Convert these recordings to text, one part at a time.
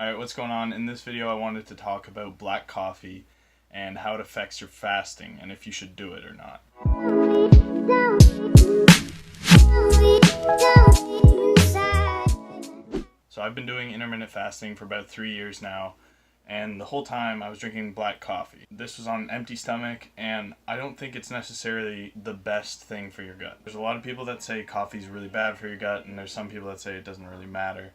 Alright, what's going on? In this video I wanted to talk about black coffee and how it affects your fasting and if you should do it or not. So I've been doing intermittent fasting for about 3 years now, and the whole time I was drinking black coffee. This was on an empty stomach, and I don't think it's necessarily the best thing for your gut. There's a lot of people that say coffee is really bad for your gut, and there's some people that say it doesn't really matter.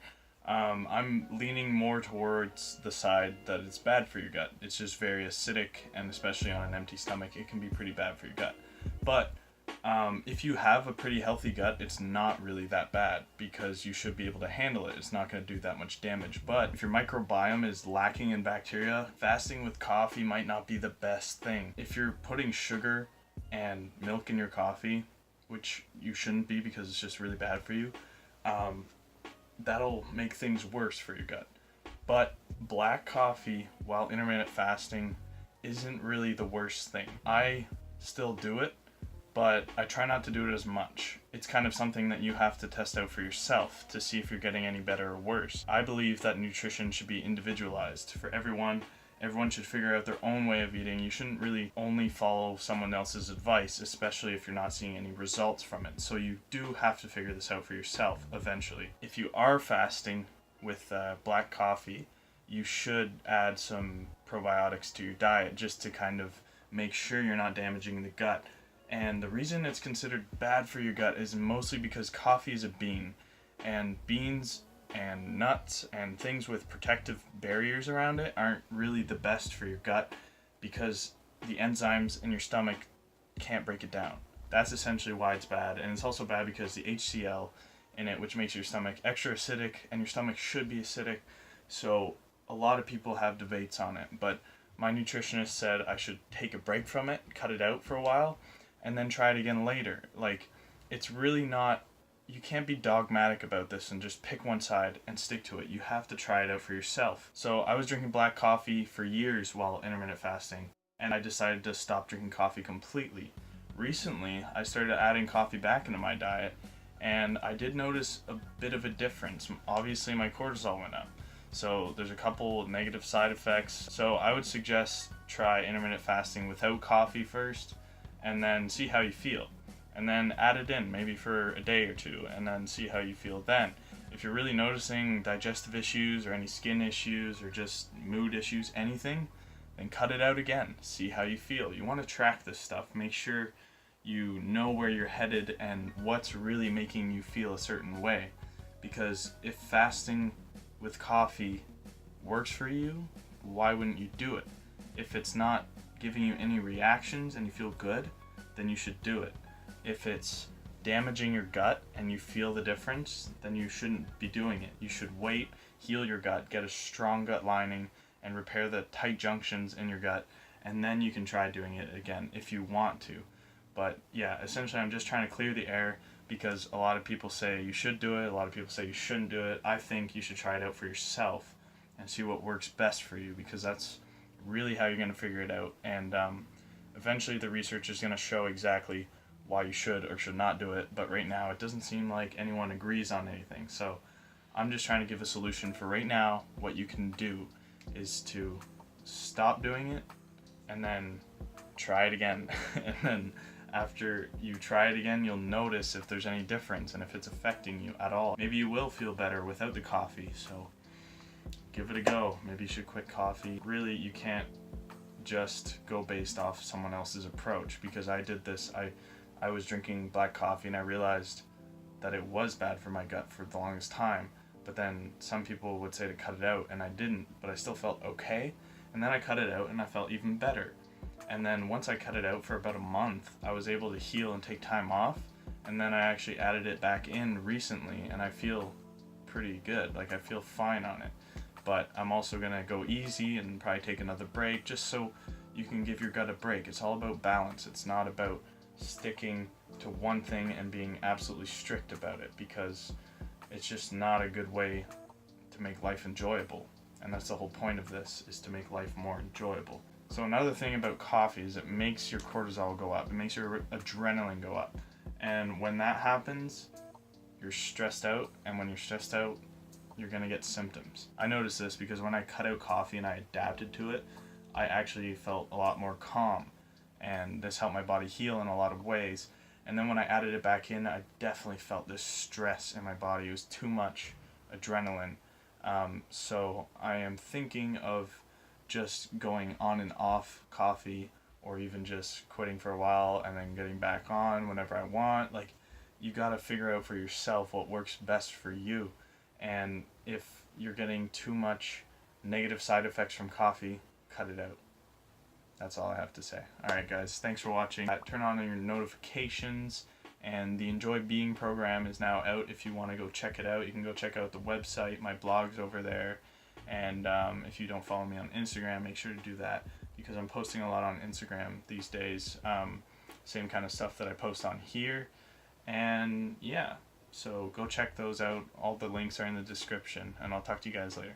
I'm leaning more towards the side that it's bad for your gut. It's just very acidic, and especially on an empty stomach, it can be pretty bad for your gut. But if you have a pretty healthy gut, it's not really that bad because you should be able to handle it. It's not going to do that much damage. But if your microbiome is lacking in bacteria, fasting with coffee might not be the best thing. If you're putting sugar and milk in your coffee, which you shouldn't be because it's just really bad for you, that'll make things worse for your gut. But black coffee while intermittent fasting isn't really the worst thing. I still do it, but I try not to do it as much. It's kind of something that you have to test out for yourself to see if you're getting any better or worse. I believe that nutrition should be individualized for everyone. Everyone should figure out their own way of eating. You shouldn't really only follow someone else's advice, especially if you're not seeing any results from it. So you do have to figure this out for yourself eventually. If you are fasting with black coffee, you should add some probiotics to your diet just to kind of make sure you're not damaging the gut. And the reason it's considered bad for your gut is mostly because coffee is a bean, and beans and nuts and things with protective barriers around it aren't really the best for your gut because the enzymes in your stomach can't break it down. That's essentially why it's bad, and it's also bad because the HCl in it, which makes your stomach extra acidic, and your stomach should be acidic, so a lot of people have debates on it, but my nutritionist said I should take a break from it, cut it out for a while, and then try it again later. Like, it's really not, you can't be dogmatic about this and just pick one side and stick to it. You have to try it out for yourself. So I was drinking black coffee for years while intermittent fasting, and I decided to stop drinking coffee completely. Recently, I started adding coffee back into my diet, and I did notice a bit of a difference. Obviously, my cortisol went up. So there's a couple negative side effects. So I would suggest try intermittent fasting without coffee first, and then see how you feel. And then add it in, maybe for a day or two, and then see how you feel then. If you're really noticing digestive issues or any skin issues or just mood issues, anything, then cut it out again. See how you feel. You want to track this stuff. Make sure you know where you're headed and what's really making you feel a certain way. Because if fasting with coffee works for you, why wouldn't you do it? If it's not giving you any reactions and you feel good, then you should do it. If it's damaging your gut and you feel the difference, then you shouldn't be doing it. You should wait, heal your gut, get a strong gut lining, and repair the tight junctions in your gut, and then you can try doing it again if you want to. But yeah, essentially I'm just trying to clear the air because a lot of people say you should do it, a lot of people say you shouldn't do it. I think you should try it out for yourself and see what works best for you, because that's really how you're going to figure it out. And eventually the research is going to show exactly why you should or should not do it, but right now it doesn't seem like anyone agrees on anything. So I'm just trying to give a solution for right now. What you can do is to stop doing it and then try it again. And then after you try it again, you'll notice if there's any difference and if it's affecting you at all. Maybe you will feel better without the coffee, so give it a go. Maybe you should quit coffee. Really, you can't just go based off someone else's approach, because I did this. I was drinking black coffee and I realized that it was bad for my gut for the longest time, but then some people would say to cut it out, and I didn't, but I still felt okay, and then I cut it out and I felt even better. And then once I cut it out for about a month, I was able to heal and take time off, and then I actually added it back in recently, and I feel pretty good. Like, I feel fine on it. But I'm also going to go easy and probably take another break just so you can give your gut a break. It's all about balance. It's not about sticking to one thing and being absolutely strict about it, because it's just not a good way to make life enjoyable. And that's the whole point of this, is to make life more enjoyable. So another thing about coffee is it makes your cortisol go up. It makes your adrenaline go up. And when that happens, you're stressed out. And when you're stressed out, you're gonna get symptoms. I noticed this because when I cut out coffee and I adapted to it, I actually felt a lot more calm, and this helped my body heal in a lot of ways. And then when I added it back in, I definitely felt this stress in my body. It was too much adrenaline. So I am thinking of just going on and off coffee, or even just quitting for a while and then getting back on whenever I want. Like, you gotta figure out for yourself what works best for you. And if you're getting too much negative side effects from coffee, cut it out. That's all I have to say. Alright guys, thanks for watching. Turn on your notifications, and the Enjoy Being program is now out. If you want to go check it out, you can go check out the website. My blog's over there. And if you don't follow me on Instagram, make sure to do that, because I'm posting a lot on Instagram these days. Same kind of stuff that I post on here. And yeah, so go check those out. All the links are in the description, and I'll talk to you guys later.